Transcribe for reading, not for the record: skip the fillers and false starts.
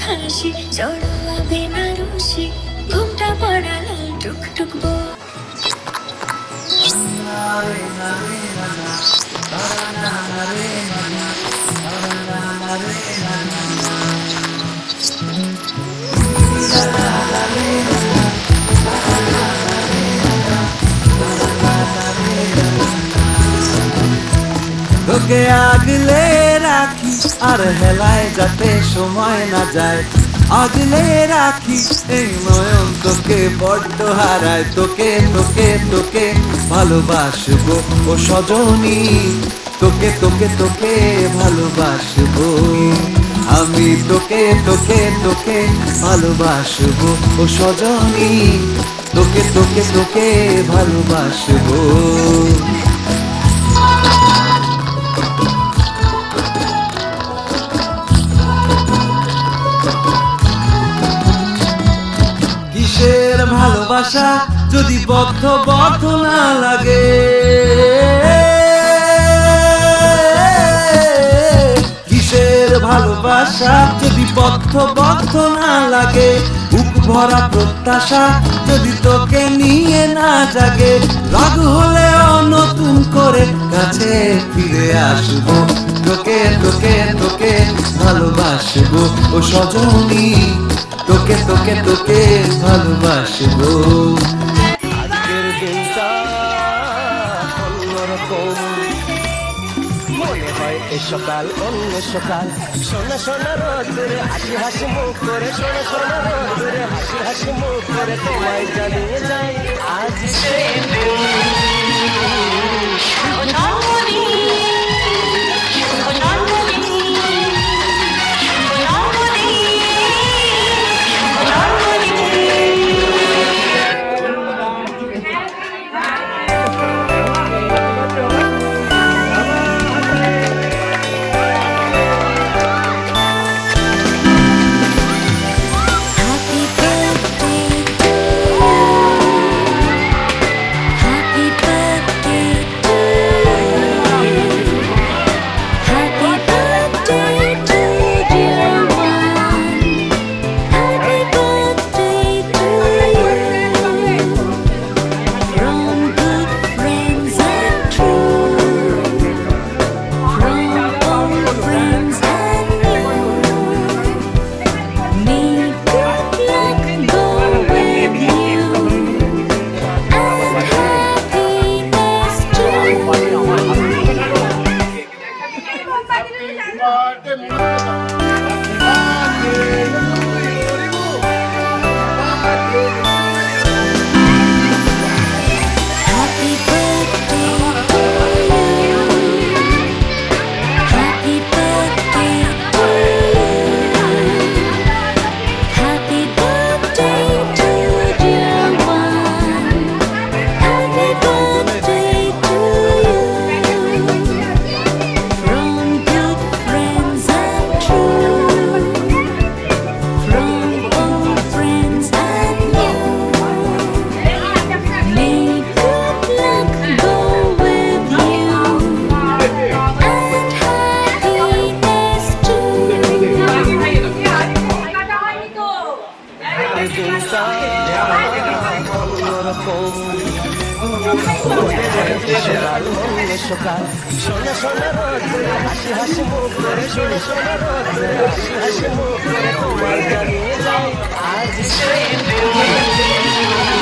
হাসি জড়োয়া বেনারসি ঘুমটা পড়া লাল টুকটুক তোকে আগলে রাখি আর হেলায় যাতে সময় না যায়, আগলে রাখি এই নয়ন তোকে বড্ড হারায়। তোকে তোকে তোকে ভালোবাসবো ও সজনী, তোকে তোকে তোকে ভালোবাসবো আমি, তোকে তোকে তোকে ভালোবাসবো ও সজনী, তোকে তোকে তোকে ভালোবাসবো। কিসের ভালোবাসা যদি বদ্ধ বদ্ধ না লাগে, কিসের ভালোবাসা যদি বদ্ধ বদ্ধ না লাগে, বুক ভরা প্রত্যাশা যদি তোকে নিয়ে না জাগে, রাগ হলেও নতুন করে কাছে ফিরে আসবো, তোকে তোকে তোকে ভালোবাসবো ও সজনী, তোকে তোকে তোকে ভালোবাসবো। আজকের দিনটা অন্যরকম, মনে হয় এ সকাল অন্য সকাল, সোনা সোনা রোদ্দুরে হাসি হাসি মুখ করে, সোনা সোনা রোদ্দুরে হাসি হাসি মুখ করে তোমায় জানিয়ে যাই আজ সেই সকাল, সোনা সোনা রোদ্দুরে হাসি হাসি মুখ করে, সোনা সোনা রোদ্দুরে হাসি হাসি মুখ করে তোমায় জানিয়ে যাই আজ সেই দিন।